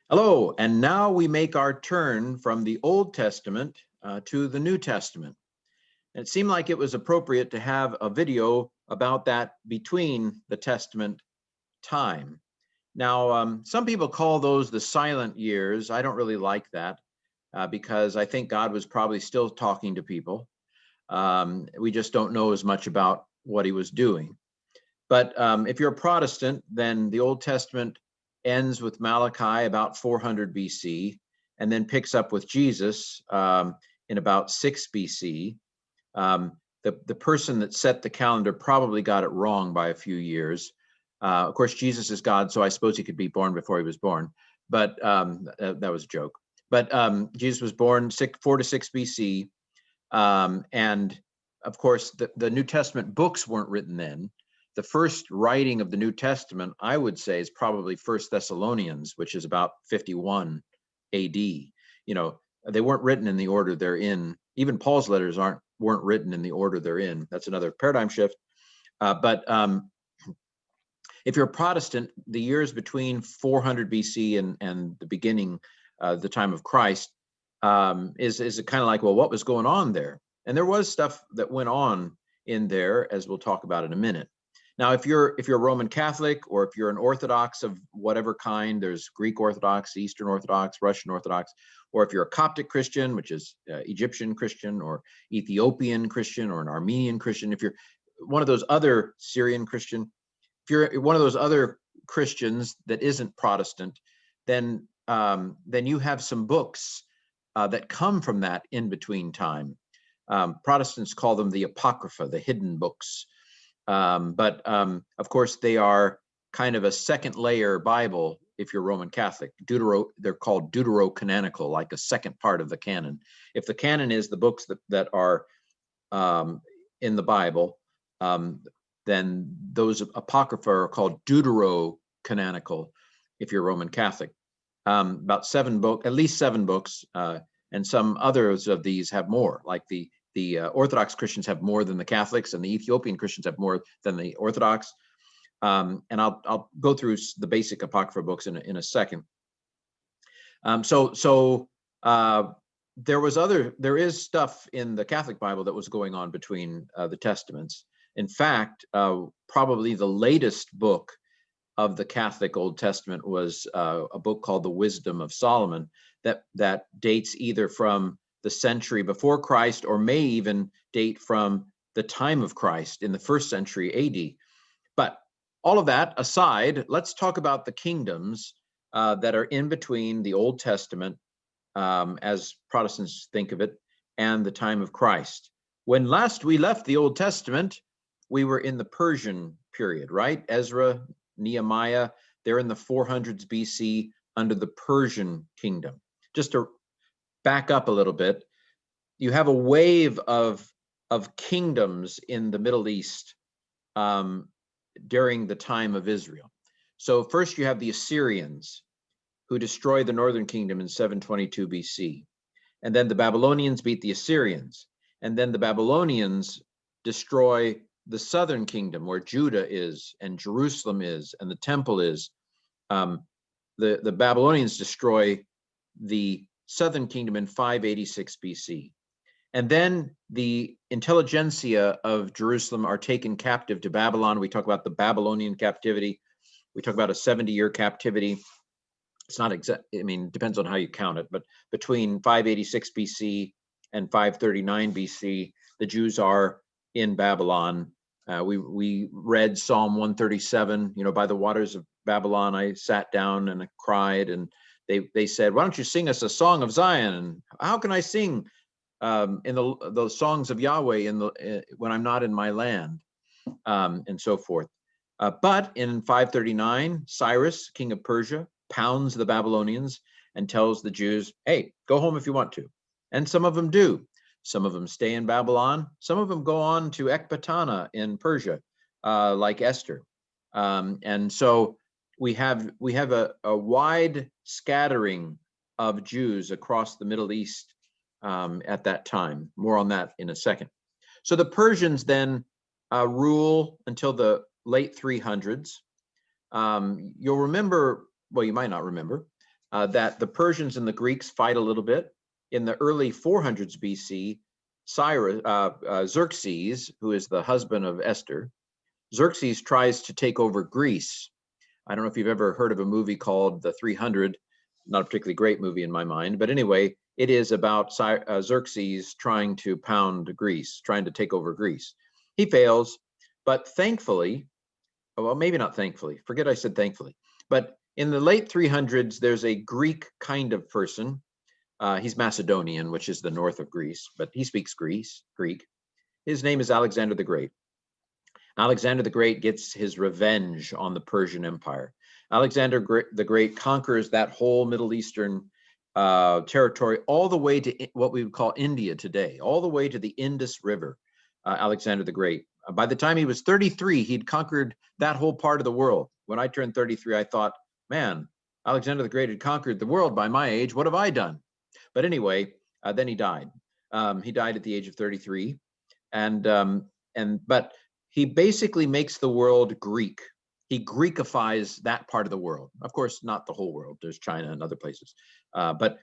Hello, and now we make our turn from the Old Testament to the New Testament. And it seemed like it was appropriate to have a video about that between the Testament time. Now, some people call those the silent years. I don't really like that because I think God was probably still talking to people. We just don't know as much about what he was doing. But if you're a Protestant, then the Old Testament ends with Malachi about 400 BC, and then picks up with Jesus in about 6 BC. The person that set the calendar probably got it wrong by a few years. Of course, Jesus is God, so I suppose he could be born before he was born, but that was a joke. But Jesus was born 4 to 6 BC, and of course, the New Testament books weren't written then. The first writing of the New Testament, I would say, is probably First Thessalonians, which is about 51 AD. You know, they weren't written in the order they're in. Even Paul's letters weren't written in the order they're in. That's another paradigm shift. But if you're a Protestant, the years between 400 BC and the beginning, the time of Christ, is kind of like, well, what was going on there? And there was stuff that went on in there, as we'll talk about in a minute. Now, if you're a Roman Catholic, or if you're an Orthodox of whatever kind, there's Greek Orthodox, Eastern Orthodox, Russian Orthodox, or if you're a Coptic Christian, which is Egyptian Christian, or Ethiopian Christian, or an Armenian Christian, if you're one of those other Syrian Christian, if you're one of those other Christians that isn't Protestant, then you have some books that come from that in between time. Protestants call them the Apocrypha, the hidden books. But of course, they are kind of a second layer Bible if you're Roman Catholic. They're called deuterocanonical, like a second part of the canon. If the canon is the books that are in the Bible, then those Apocrypha are called deuterocanonical if you're Roman Catholic. About at least seven books, and some others of these have more, like the Orthodox Christians have more than the Catholics, and the Ethiopian Christians have more than the Orthodox. And I'll go through the basic Apocrypha books in a second. There is stuff in the Catholic Bible that was going on between the Testaments. In fact, probably the latest book of the Catholic Old Testament was a book called The Wisdom of Solomon that dates either from the century before Christ, or may even date from the time of Christ in the 1st century AD. But all of that aside, let's talk about the kingdoms that are in between the Old Testament, as Protestants think of it, and the time of Christ. When last we left the Old Testament, we were in the Persian period, right? Ezra, Nehemiah, they're in the 400s BC under the Persian kingdom. Just to back up a little bit, you have a wave of kingdoms in the Middle East during the time of Israel. So first you have the Assyrians, who destroy the northern kingdom in 722 BC. And then the Babylonians beat the Assyrians. And then the Babylonians destroy the southern kingdom, where Judah is and Jerusalem is and the temple is. The Babylonians destroy the southern kingdom in 586 BC. And then the intelligentsia of Jerusalem are taken captive to Babylon. We talk about the Babylonian captivity. We talk about a 70-year captivity. It's not exact, I mean, it depends on how you count it, but between 586 BC and 539 BC, the Jews are in Babylon. We read Psalm 137, by the waters of Babylon, I sat down and I cried, and they said, why don't you sing us a song of Zion? And how can I sing in the songs of Yahweh when I'm not in my land, and so forth. But in 539, Cyrus, king of Persia, pounds the Babylonians and tells the Jews, hey, go home if you want to. And some of them do. Some of them stay in Babylon. Some of them go on to Ecbatana in Persia, like Esther. And so we have a wide scattering of Jews across the Middle East at that time. More on that in a second. So the Persians then rule until the late 300s. You'll remember, well, you might not remember, that the Persians and the Greeks fight a little bit. In the early 400s BC, Xerxes, who is the husband of Esther, Xerxes tries to take over Greece. I don't know if you've ever heard of a movie called The 300, not a particularly great movie in my mind, but anyway, it is about Xerxes trying to pound Greece, trying to take over Greece. He fails, but thankfully, well, maybe not thankfully, forget I said thankfully, but in the late 300s, there's a Greek kind of person. He's Macedonian, which is the north of Greece, but he speaks Greek. His name is Alexander the Great. Alexander the Great gets his revenge on the Persian Empire. Alexander the Great conquers that whole Middle Eastern territory all the way to what we would call India today, all the way to the Indus River. Alexander the Great. By the time he was 33, he'd conquered that whole part of the world. When I turned 33, I thought, man, Alexander the Great had conquered the world by my age. What have I done? But anyway, then he died. He died at the age of 33, but he basically makes the world Greek. He Greekifies that part of the world. Of course, not the whole world. There's China and other places, but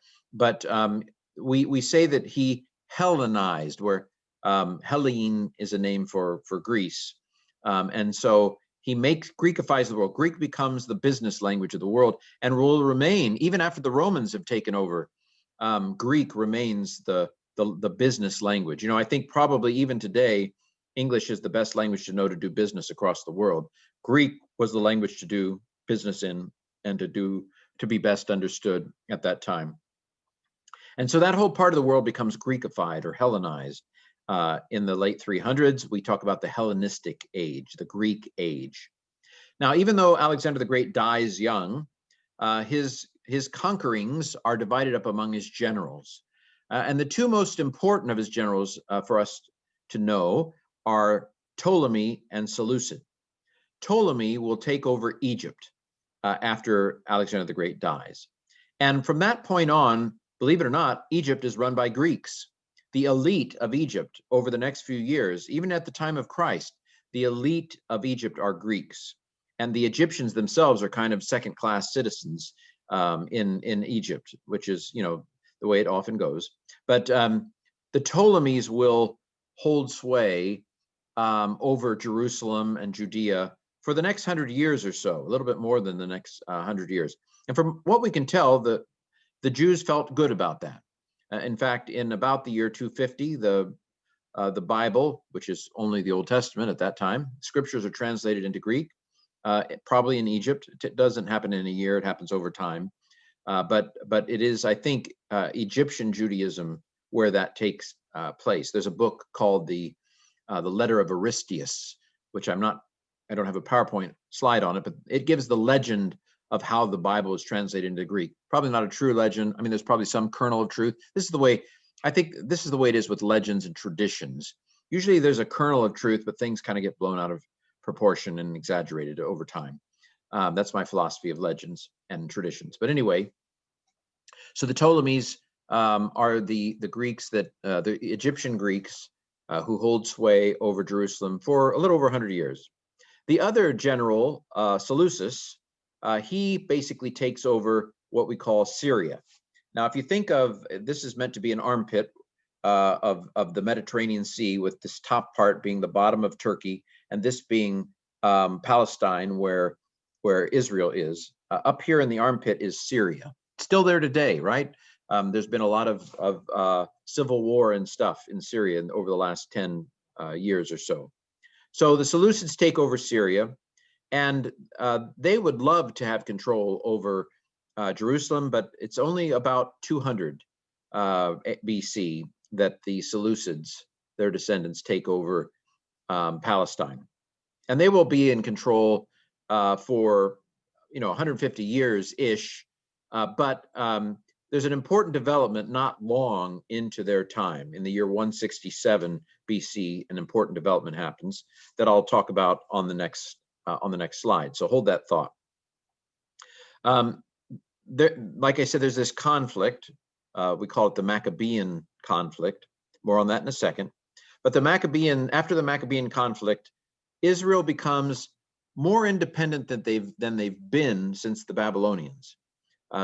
we say that he Hellenized, where Hellene is a name for Greece, and so he Greekifies the world. Greek becomes the business language of the world, and will remain even after the Romans have taken over. Greek remains the business language. You know, I think probably even today, English is the best language to know to do business across the world. Greek was the language to do business in and to be best understood at that time. And so that whole part of the world becomes Greekified or Hellenized. In the late 300s, we talk about the Hellenistic age, the Greek age. Now, even though Alexander the Great dies young, his conquerings are divided up among his generals. And the two most important of his generals for us to know are Ptolemy and Seleucid. Ptolemy will take over Egypt after Alexander the Great dies. And from that point on, believe it or not, Egypt is run by Greeks. The elite of Egypt over the next few years, even at the time of Christ, the elite of Egypt are Greeks. And the Egyptians themselves are kind of second-class citizens in Egypt, which is, you know, the way it often goes. But the Ptolemies will hold sway over Jerusalem and Judea for the next 100 years or so, a little bit more than the next 100 years. And from what we can tell, the Jews felt good about that. In fact, in about the year 250, the Bible, which is only the Old Testament at that time, scriptures are translated into Greek, probably in Egypt. It doesn't happen in a year, it happens over time. But it is, I think, Egyptian Judaism where that takes place. There's a book called the Letter of Erystius, which I don't have a PowerPoint slide on it, but it gives the legend of how the Bible is translated into Greek. Probably not a true legend. I mean, there's probably some kernel of truth. I think this is the way it is with legends and traditions. Usually there's a kernel of truth, but things kind of get blown out of proportion and exaggerated over time. That's my philosophy of legends and traditions. But anyway, so the Ptolemies are the Greeks the Egyptian Greeks who hold sway over Jerusalem for a little over 100 years. The other general, Seleucus, he basically takes over what we call Syria. Now, if you think of, this is meant to be an armpit of the Mediterranean Sea, with this top part being the bottom of Turkey, and this being Palestine, where Israel is. Up here in the armpit is Syria. It's still there today, right? There's been a lot of civil war and stuff in Syria over the last 10 years or so. So the Seleucids take over Syria, and they would love to have control over Jerusalem, but it's only about 200 BC that the Seleucids, their descendants, take over Palestine. And they will be in control for 150 years-ish, but there's an important development not long into their time. In the year 167 BC, an important development happens that I'll talk about on the next slide. So hold that thought. Like I said, there's this conflict. We call it the Maccabean Conflict. More on that in a second. But after the Maccabean Conflict, Israel becomes more independent than they've been since the Babylonians.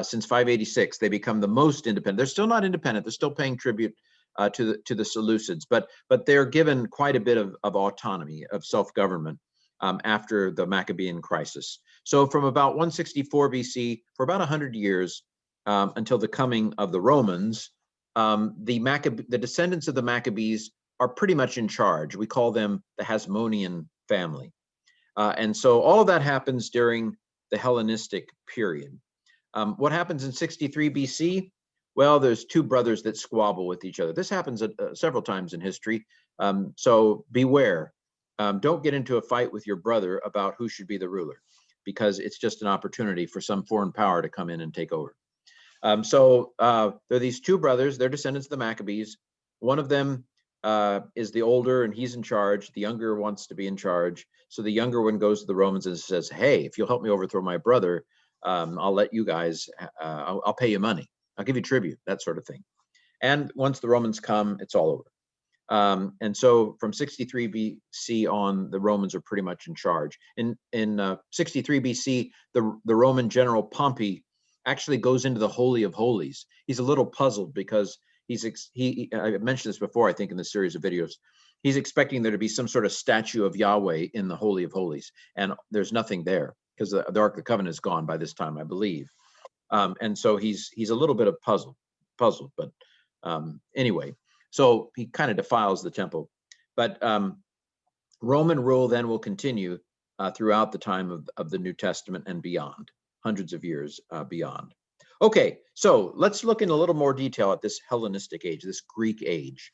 since 586. They become the most independent. They're still not independent. They're still paying tribute to the Seleucids, but they're given quite a bit of autonomy, of self-government after the Maccabean Crisis. So from about 164 BC, for about 100 years, until the coming of the Romans, the descendants of the Maccabees are pretty much in charge. We call them the Hasmonean family. And so all of that happens during the Hellenistic period. What happens in 63 BC? Well, there's two brothers that squabble with each other. This happens several times in history. So beware. Don't get into a fight with your brother about who should be the ruler, because it's just an opportunity for some foreign power to come in and take over. So there are these two brothers. They're descendants of the Maccabees. One of them is the older, and he's in charge. The younger wants to be in charge. So the younger one goes to the Romans and says, hey, if you'll help me overthrow my brother, I'll let you guys, I'll pay you money. I'll give you tribute, that sort of thing. And once the Romans come, it's all over. And so from 63 BC on, the Romans are pretty much in charge. In 63 BC, the Roman general Pompey actually goes into the Holy of Holies. He's a little puzzled because I mentioned this before, I think, in the series of videos. He's expecting there to be some sort of statue of Yahweh in the Holy of Holies, and there's nothing there because the Ark of the Covenant is gone by this time, I believe. And so he's a little bit of puzzled, but anyway, so he kind of defiles the temple. But Roman rule then will continue throughout the time of the New Testament and beyond, hundreds of years beyond. Okay, so let's look in a little more detail at this Hellenistic age, this Greek age.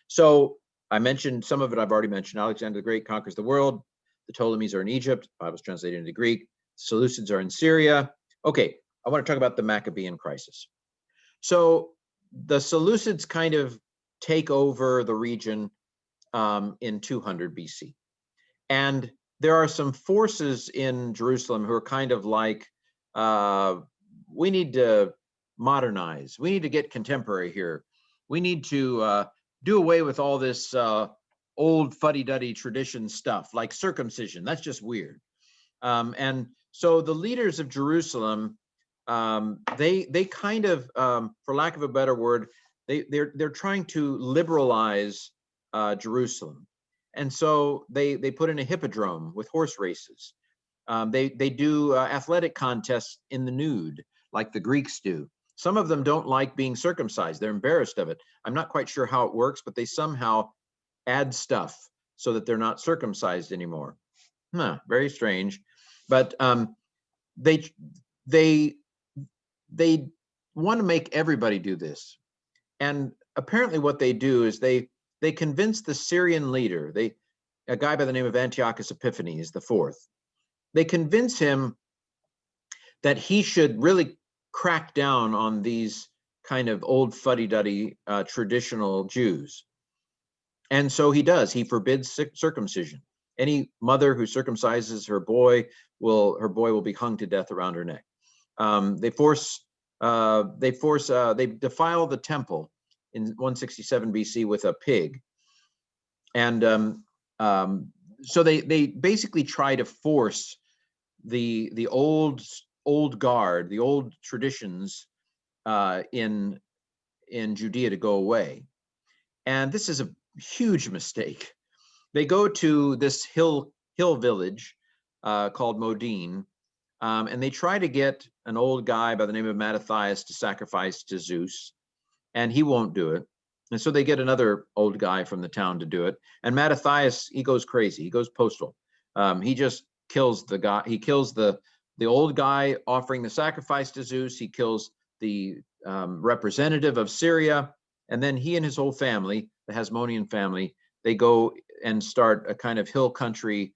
So I mentioned some of it, I've already mentioned. Alexander the Great conquers the world. The Ptolemies are in Egypt. The Bible's translated into Greek. Seleucids are in Syria. Okay, I want to talk about the Maccabean Crisis. So the Seleucids kind of take over the region in 200 BC. And there are some forces in Jerusalem who are kind of like, we need to modernize. We need to get contemporary here. We need to do away with all this old fuddy-duddy tradition stuff, like circumcision. That's just weird. And so the leaders of Jerusalem, they kind of, for lack of a better word, they're trying to liberalize Jerusalem. And so they put in a hippodrome with horse races. They do athletic contests in the nude, like the Greeks do. Some of them don't like being circumcised. They're embarrassed of it. I'm not quite sure how it works, but they somehow add stuff so that they're not circumcised anymore. Very strange. But they want to make everybody do this. And apparently what they do is they convince the Syrian leader, a guy by the name of Antiochus Epiphanes IV. They convince him that he should really crack down on these kind of old fuddy-duddy traditional Jews. And so he does. He forbids circumcision. Any mother who circumcises her boy will be hung to death around her neck. They defile the temple in 167 BC with a pig. And so they basically try to force the old guard, the old traditions in Judea to go away. And this is a huge mistake. They go to this hill village called Modin, and they try to get an old guy by the name of Mattathias to sacrifice to Zeus, and he won't do it. And so they get another old guy from the town to do it. And Mattathias, he goes crazy. He goes postal. He just kills the guy. He kills the old guy offering the sacrifice to Zeus. He kills the representative of Syria. And then he and his whole family, the Hasmonean family, they go and start a kind of hill country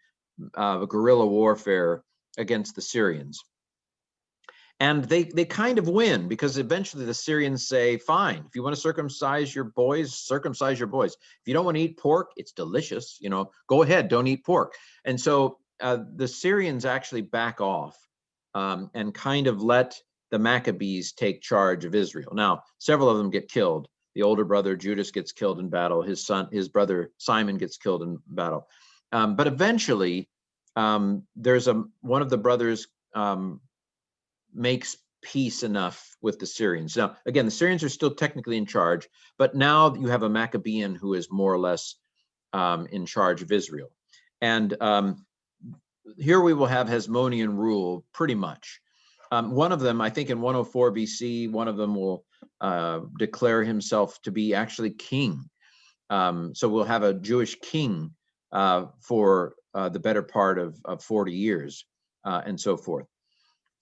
guerrilla warfare against the Syrians. And they kind of win, because eventually the Syrians say, fine, if you want to circumcise your boys, circumcise your boys. If you don't want to eat pork, it's delicious, go ahead, don't eat pork. And so the Syrians actually back off and kind of let the Maccabees take charge of Israel. Now, several of them get killed. The older brother, Judas, gets killed in battle. His brother, Simon, gets killed in battle. But eventually, there's one of the brothers makes peace enough with the Syrians. Now, again, the Syrians are still technically in charge, but now you have a Maccabean who is more or less in charge of Israel. And here we will have Hasmonean rule pretty much. One of them, I think in 104 BC, one of them will declare himself to be actually king. So we'll have a Jewish king for the better part of 40 years and so forth.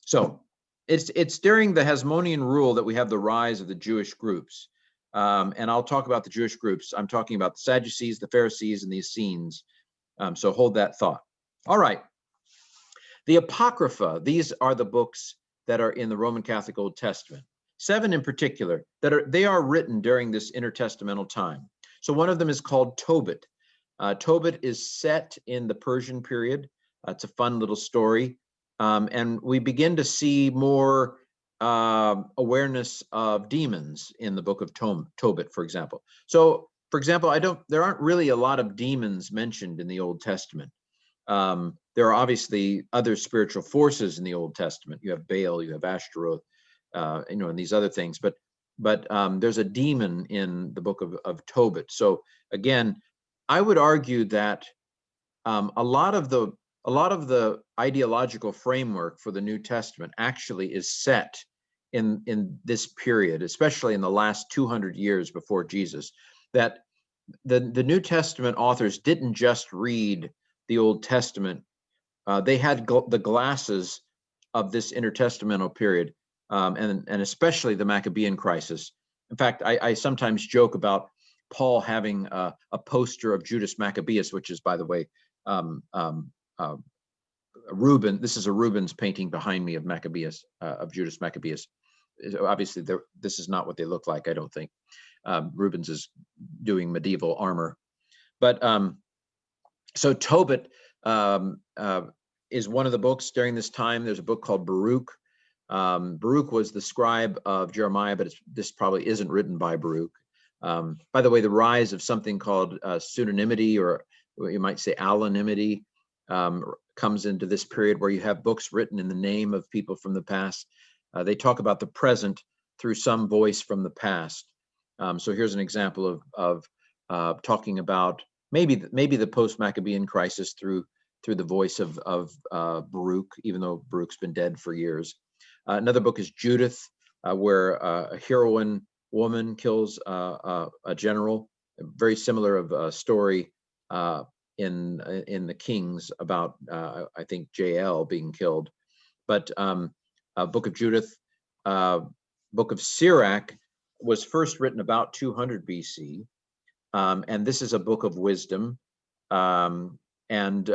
So it's during the Hasmonean rule that we have the rise of the Jewish groups. And I'll talk about the Jewish groups. I'm talking about the Sadducees, the Pharisees, and the Essenes. So hold that thought. All right. The Apocrypha, these are the books that are in the Roman Catholic Old Testament. 7 in particular, they are written during this intertestamental time. So one of them is called Tobit. Tobit is set in the Persian period. It's a fun little story. And we begin to see more awareness of demons in the book of Tobit, for example. So, for example, there aren't really a lot of demons mentioned in the Old Testament. There are obviously other spiritual forces in the Old Testament. You have Baal, you have Ashtaroth, and these other things. But there's a demon in the book of Tobit. So again, I would argue that a lot of the ideological framework for the New Testament actually is set in this period, especially in the last 200 years before Jesus. That the New Testament authors didn't just read the Old Testament. They had the glasses of this intertestamental period, and especially the Maccabean Crisis. In fact, I sometimes joke about Paul having a poster of Judas Maccabeus, which is, by the way, Reuben. This is a Rubens painting behind me of Maccabeus, of Judas Maccabeus. Obviously, this is not what they look like, I don't think. Rubens is doing medieval armor. But so Tobit is one of the books during this time. There's a book called Baruch. Baruch was the scribe of Jeremiah, but this probably isn't written by Baruch. By the way, the rise of something called pseudonymity, or you might say alonymity, comes into this period where you have books written in the name of people from the past. They talk about the present through some voice from the past. So here's an example of talking about maybe the post-Maccabean crisis through the voice of Baruch, even though Baruch's been dead for years. Another book is Judith, where a heroine woman kills a general. Very similar of a story in the Kings about I think Jael being killed. But Book of Judith, Book of Sirach was first written about 200 BC, and this is a book of wisdom, and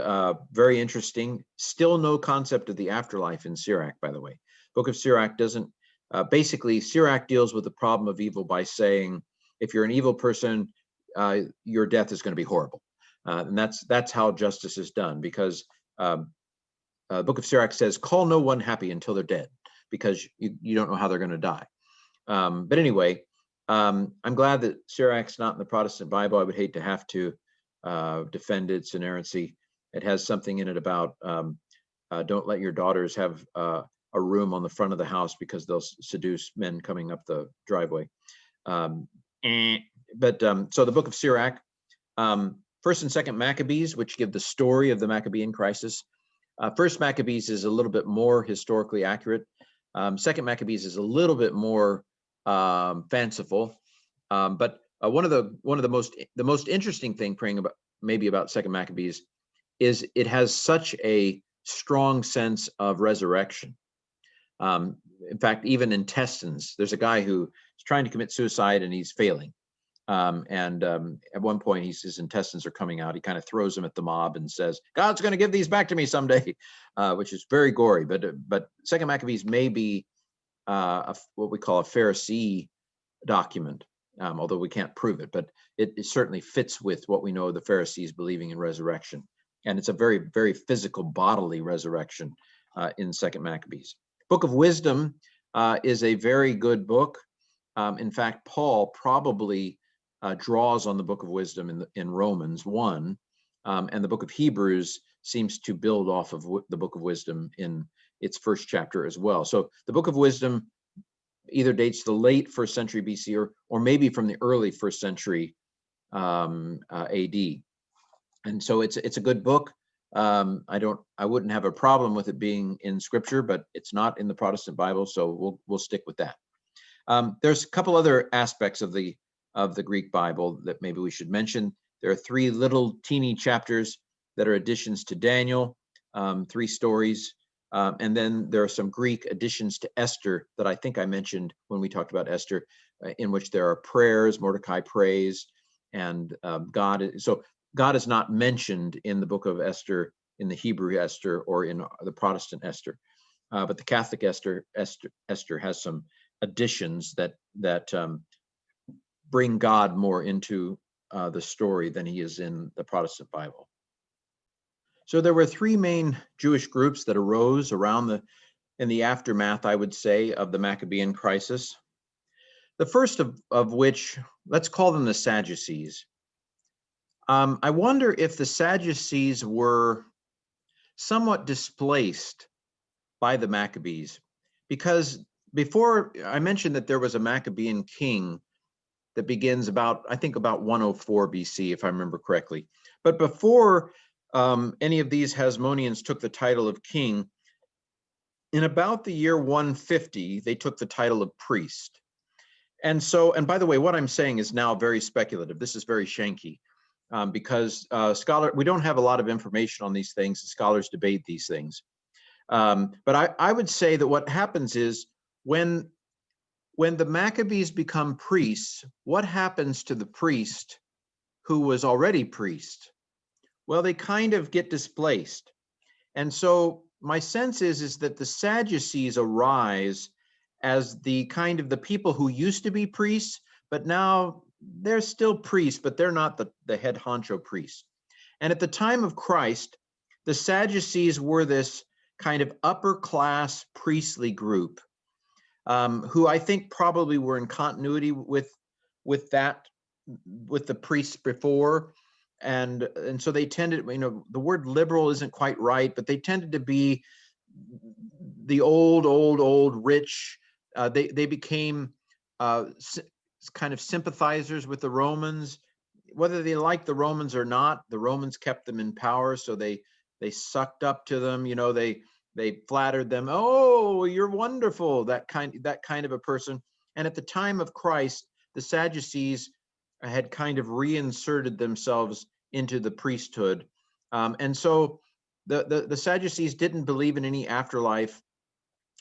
very interesting. Still no concept of the afterlife in Sirach, by the way. Book of Sirach doesn't. Basically, Sirach deals with the problem of evil by saying, if you're an evil person, your death is going to be horrible, and that's how justice is done. Because Book of Sirach says, "Call no one happy until they're dead," because you don't know how they're going to die. But anyway, I'm glad that Sirach's not in the Protestant Bible. I would hate to have to defend its inerrancy. It has something in it about don't let your daughters have a room on the front of the house because they'll seduce men coming up the driveway. So the book of Sirach, First and Second Maccabees, which give the story of the Maccabean crisis. First Maccabees is a little bit more historically accurate. Second Maccabees is a little bit more fanciful. But one of the most interesting thing praying about Second Maccabees is it has such a strong sense of resurrection. In fact, even intestines, there's a guy who is trying to commit suicide and he's failing. And at one point, his intestines are coming out. He kind of throws them at the mob and says, "God's going to give these back to me someday," which is very gory. But Second Maccabees may be what we call a Pharisee document, although we can't prove it. But it certainly fits with what we know of the Pharisees believing in resurrection. And it's a very, very physical, bodily resurrection in Second Maccabees. Book of Wisdom is a very good book. In fact, Paul probably draws on the Book of Wisdom in Romans 1, and the Book of Hebrews seems to build off of the Book of Wisdom in its first chapter as well. So the Book of Wisdom either dates the late 1st century BC or maybe from the early 1st century AD. And so it's a good book. I wouldn't have a problem with it being in Scripture, but it's not in the Protestant Bible, so we'll stick with that. There's a couple other aspects of the Greek Bible that maybe we should mention. There are 3 little teeny chapters that are additions to Daniel, 3 stories. And then there are some Greek additions to Esther that I think I mentioned when we talked about Esther, in which there are prayers, Mordecai prays, and so God is not mentioned in the book of Esther, in the Hebrew Esther, or in the Protestant Esther. But the Catholic Esther has some additions that bring God more into the story than he is in the Protestant Bible. So there were 3 main Jewish groups that arose in the aftermath, I would say, of the Maccabean crisis. The first of which, let's call them the Sadducees. I wonder if the Sadducees were somewhat displaced by the Maccabees, because before I mentioned that there was a Maccabean king that begins I think about 104 BC, if I remember correctly. But before any of these Hasmoneans took the title of king, in about the year 150, they took the title of priest. And by the way, what I'm saying is now very speculative. This is very shanky, because we don't have a lot of information on these things. Scholars debate these things. But I would say that what happens is when the Maccabees become priests, what happens to the priest who was already priest? Well, they kind of get displaced. And so my sense is that the Sadducees arise as the people who used to be priests, but now they're still priests, but they're not the head honcho priests. And at the time of Christ, the Sadducees were this kind of upper class priestly group, who I think probably were in continuity with the priests before. And so they tended, the word liberal isn't quite right, but they tended to be the old rich. They became kind of sympathizers with the Romans. Whether they liked the Romans or not, the Romans kept them in power, so they sucked up to them. They flattered them. Oh, you're wonderful, that kind of a person. And at the time of Christ, the Sadducees had kind of reinserted themselves into the priesthood. And so the Sadducees didn't believe in any afterlife,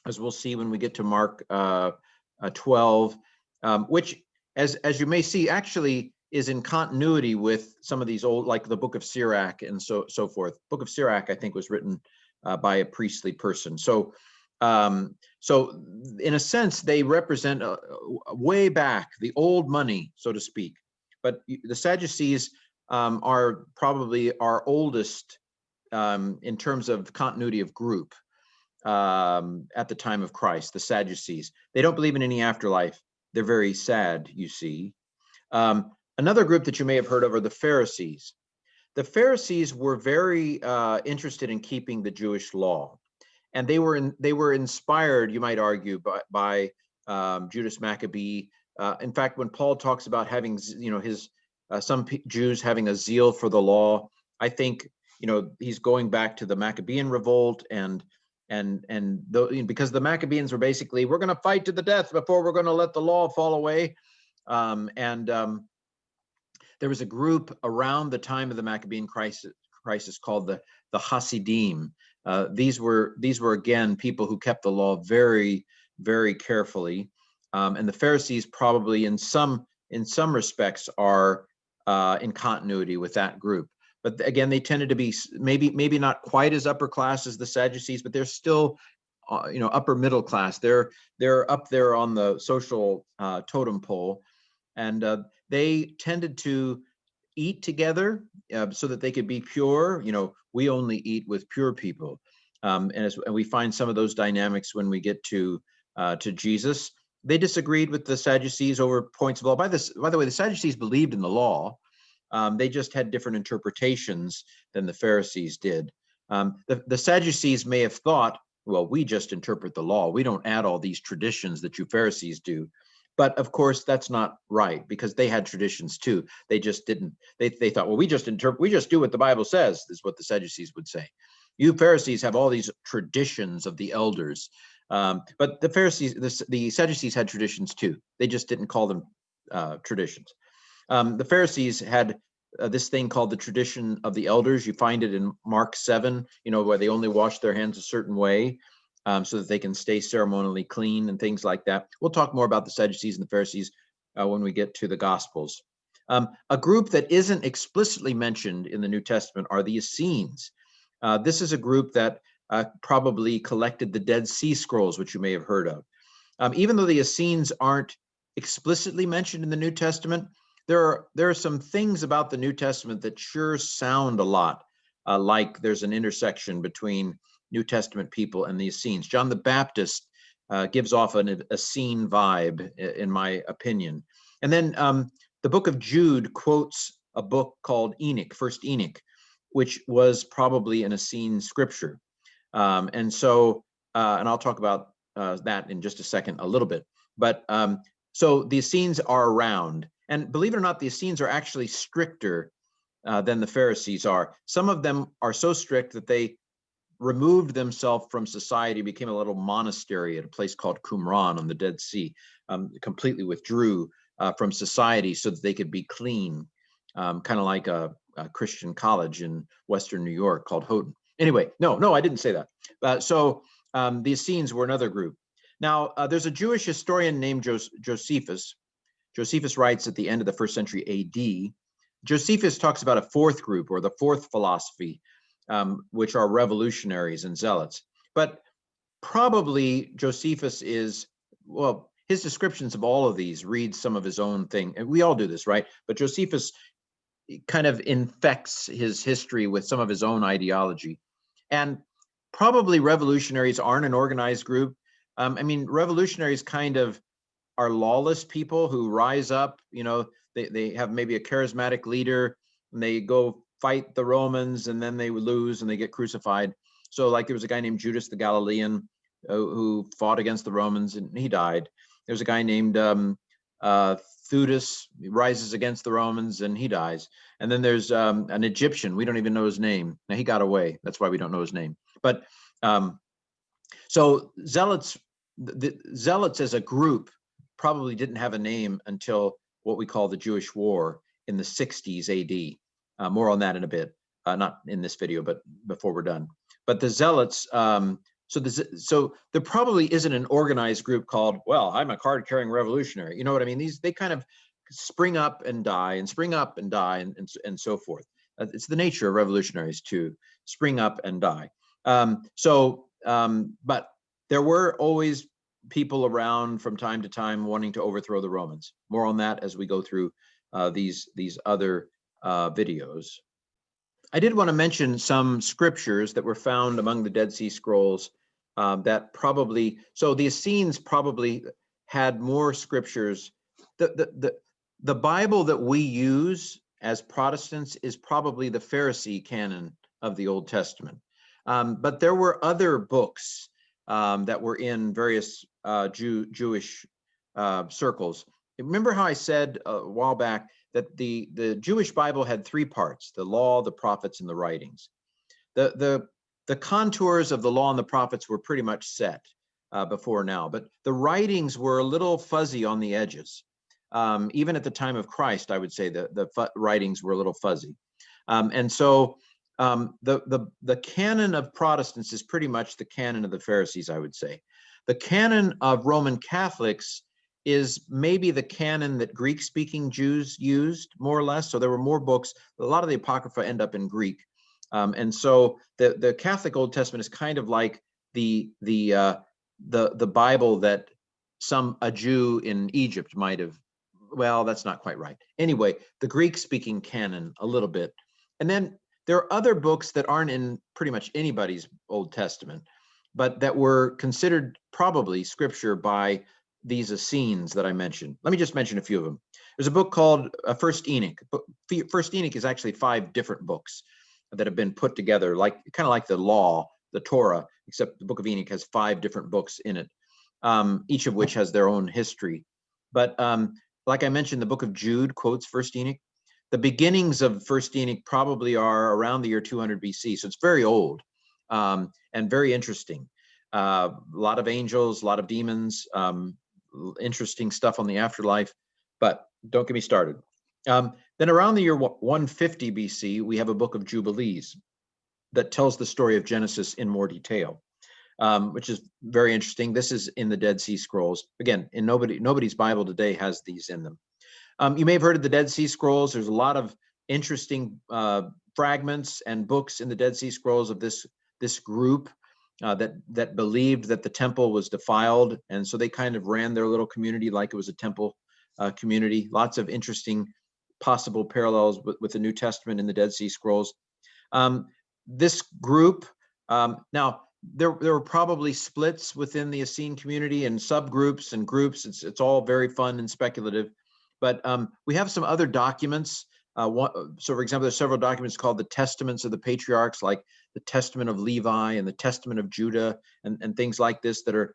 as we'll see when we get to Mark 12, which, as you may see, actually is in continuity with some of these old, like the book of Sirach and so forth. Book of Sirach, I think, was written by a priestly person. So in a sense, they represent way back the old money, so to speak. But the Sadducees are probably our oldest in terms of continuity of group at the time of Christ, the Sadducees. They don't believe in any afterlife. They're very sad, you see. Another group that you may have heard of are the Pharisees. The Pharisees were very interested in keeping the Jewish law, and they were inspired, you might argue, by Judas Maccabee. In fact, when Paul talks about having, some Jews having a zeal for the law, I think, he's going back to the Maccabean revolt and because the Maccabeans were basically, we're going to fight to the death before we're going to let the law fall away. There was a group around the time of the Maccabean crisis called the Hasidim. These were again people who kept the law very, very carefully. And the Pharisees probably in some respects are in continuity with that group. But again, they tended to be maybe not quite as upper class as the Sadducees, but they're still upper middle class. They're up there on the social totem pole, and they tended to eat together so that they could be pure. We only eat with pure people, and we find some of those dynamics when we get to Jesus. They disagreed with the Sadducees over points of law. By the way, the Sadducees believed in the law. They just had different interpretations than the Pharisees did. The Sadducees may have thought well, we just interpret the law. We don't add all these traditions that you Pharisees do. But of course, that's not right, because they had traditions too. They just didn't, they thought, well, we just do what the Bible says, is what the Sadducees would say. You Pharisees have all these traditions of the elders. But the Pharisees, the Sadducees had traditions too. They just didn't call them traditions. The Pharisees had this thing called the tradition of the elders. You find it in Mark 7, where they only wash their hands a certain way so that they can stay ceremonially clean and things like that. We'll talk more about the Sadducees and the Pharisees when we get to the Gospels. A group that isn't explicitly mentioned in the New Testament are the Essenes. This is a group that probably collected the Dead Sea Scrolls, which you may have heard of. Even though the Essenes aren't explicitly mentioned in the New Testament, there are some things about the New Testament that sure sound a lot like there's an intersection between New Testament people and the Essenes. John the Baptist gives off an Essene vibe, in my opinion. And then the book of Jude quotes a book called Enoch, First Enoch, which was probably an Essene scripture. And I'll talk about that in just a second, a little bit. But so the Essenes are around. And believe it or not, the Essenes are actually stricter than the Pharisees are. Some of them are so strict that they removed themselves from society, became a little monastery at a place called Qumran on the Dead Sea, completely withdrew from society so that they could be clean, kind of like a Christian college in Western New York called Houghton. Anyway, no, I didn't say that. So the Essenes were another group. Now, there's a Jewish historian named Josephus. Josephus writes at the end of the 1st century AD. Josephus talks about a fourth group, or the fourth philosophy, which are revolutionaries and zealots. But probably Josephus is, well, his descriptions of all of these read some of his own thing. And we all do this, right? But Josephus kind of infects his history with some of his own ideology. And probably revolutionaries aren't an organized group. Revolutionaries kind of are lawless people who rise up. They have maybe a charismatic leader, and they go fight the Romans, and then they lose and they get crucified. So like there was a guy named Judith the Galilean who fought against the Romans, and he died. There's a guy named Theudas, rises against the Romans, and he dies. And then there's an Egyptian. We don't even know his name. Now, he got away. That's why we don't know his name. But so zealots, the zealots as a group probably didn't have a name until what we call the Jewish War in the 60s AD. More on that in a bit, not in this video, but before we're done. But the zealots, so there probably isn't an organized group called, well, I'm a card-carrying revolutionary. You know what I mean? They kind of spring up and die, and spring up and die, and so forth. It's the nature of revolutionaries to spring up and die. But there were always people around from time to time wanting to overthrow the Romans. More on that as we go through these other videos. I did want to mention some scriptures that were found among the Dead Sea Scrolls that probably, so the Essenes probably had more scriptures. The Bible that we use as Protestants is probably the Pharisee canon of the Old Testament. But there were other books that were in various Jewish circles. Remember how I said a while back that the Jewish Bible had three parts: the law, the prophets, and the writings. The contours of the law and the prophets were pretty much set before now, but the writings were a little fuzzy on the edges. Even at the time of Christ, I would say the writings were a little fuzzy. And so the canon of Protestants is pretty much the canon of the Pharisees, I would say. The canon of Roman Catholics is maybe the canon that Greek-speaking Jews used, more or less. So there were more books. A lot of the Apocrypha end up in Greek. And so the Catholic Old Testament is kind of like the Bible that a Jew in Egypt might have. Well, that's not quite right. Anyway, the Greek-speaking canon a little bit. And then there are other books that aren't in pretty much anybody's Old Testament, but that were considered probably scripture by these Essenes that I mentioned. Let me just mention a few of them. There's a book called First Enoch. First Enoch is actually 5 different books that have been put together, kind of like the law. the Torah, except the Book of Enoch has 5 different books in it, each of which has their own history. But like I mentioned, the Book of Jude quotes First Enoch. The beginnings of First Enoch probably are around the year 200 BC, so it's very old and very interesting. A lot of angels, a lot of demons, interesting stuff on the afterlife, but don't get me started. Then around the year 150 BC, we have a book of Jubilees that tells the story of Genesis in more detail, which is very interesting. This is in the Dead Sea Scrolls. Again, in nobody's Bible today has these in them. You may have heard of the Dead Sea Scrolls. There's a lot of interesting fragments and books in the Dead Sea Scrolls of this group that believed that the temple was defiled, and so they kind of ran their little community like it was a temple community. Lots of interesting possible parallels with the New Testament in the Dead Sea Scrolls. This group, now there were probably splits within the Essene community and subgroups and groups. It's all very fun and speculative, but we have some other documents. So for example, there's several documents called the Testaments of the Patriarchs, like the Testament of Levi and the Testament of Judah and things like this that are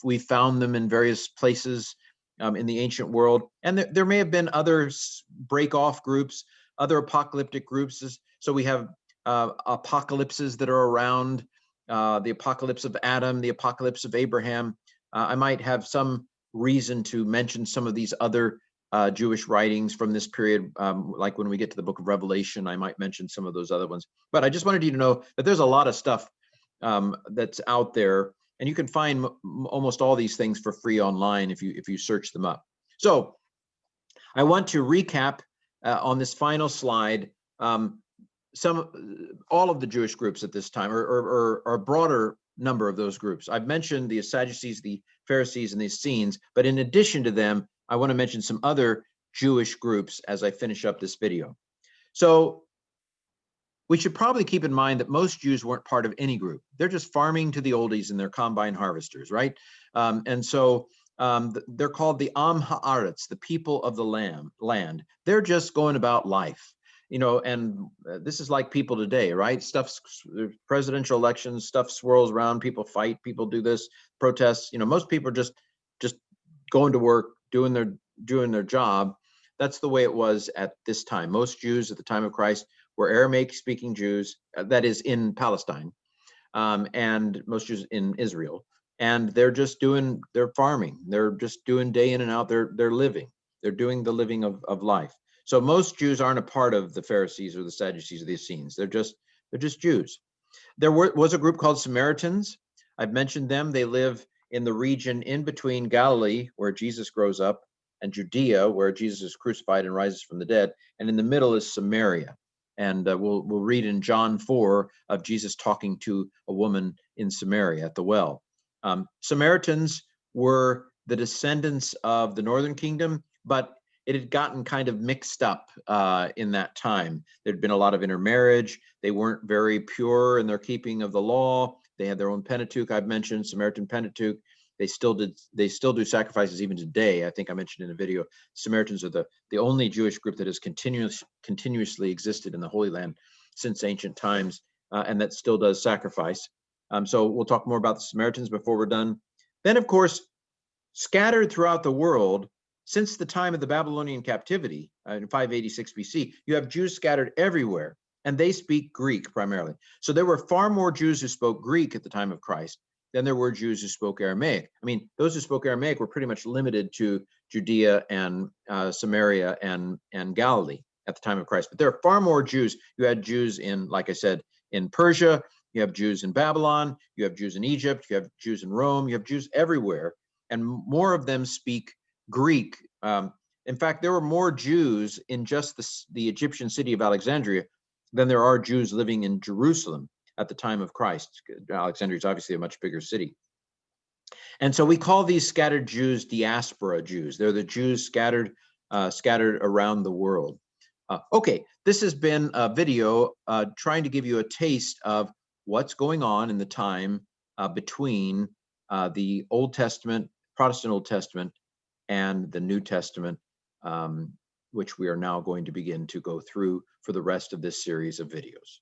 we've found them in various places in the ancient world. And there may have been other break-off groups, other apocalyptic groups. So we have apocalypses that are around, the apocalypse of Adam, the apocalypse of Abraham. I might have some reason to mention some of these other Jewish writings from this period, like when we get to the book of Revelation, I might mention some of those other ones. But I just wanted you to know that there's a lot of stuff that's out there, and you can find almost all these things for free online if you search them up. So I want to recap on this final slide all of the Jewish groups at this time, or a broader number of those groups. I've mentioned the Sadducees, the Pharisees, and the Essenes, but in addition to them, I want to mention some other Jewish groups as I finish up this video. So we should probably keep in mind that most Jews weren't part of any group. They're just farming to the oldies and their combine harvesters, right? And so they're called the Am Haaretz, the people of the land. They're just going about life, and this is like people today, right? Presidential elections, stuff swirls around, people fight, people do this, protests. Most people are just going to work, doing their job. That's the way it was at this time. Most Jews at the time of Christ were Aramaic-speaking Jews, that is in Palestine, and most Jews in Israel. And they're farming. They're just doing day in and out. They're living. They're doing the living of life. So most Jews aren't a part of the Pharisees or the Sadducees or the Essenes. They're just Jews. There was a group called Samaritans. I've mentioned them. They live in the region in between Galilee, where Jesus grows up, and Judea, where Jesus is crucified and rises from the dead. And in the middle is Samaria. And we'll read in John 4 of Jesus talking to a woman in Samaria at the well. Samaritans were the descendants of the northern kingdom, but it had gotten kind of mixed up in that time. There'd been a lot of intermarriage. They weren't very pure in their keeping of the law. They had their own Pentateuch. I've mentioned Samaritan Pentateuch. They still do sacrifices even today. I think I mentioned in a video, Samaritans are the only Jewish group that has continuously existed in the Holy Land since ancient times, and that still does sacrifice. So we'll talk more about the Samaritans before we're done. Then, of course, scattered throughout the world since the time of the Babylonian Captivity in 586 BC, you have Jews scattered everywhere, and they speak Greek primarily. So there were far more Jews who spoke Greek at the time of Christ than there were Jews who spoke Aramaic. I mean, those who spoke Aramaic were pretty much limited to Judea and Samaria and Galilee at the time of Christ. But there are far more Jews. You had Jews in, like I said, in Persia. You have Jews in Babylon. You have Jews in Egypt. You have Jews in Rome. You have Jews everywhere, and more of them speak Greek. In fact, there were more Jews in just the Egyptian city of Alexandria than there are Jews living in Jerusalem at the time of Christ. Alexandria is obviously a much bigger city. And so we call these scattered Jews diaspora Jews. They're the Jews scattered around the world. Okay, this has been a video trying to give you a taste of what's going on in the time between the Old Testament, Protestant Old Testament, and the New Testament, which we are now going to begin to go through for the rest of this series of videos.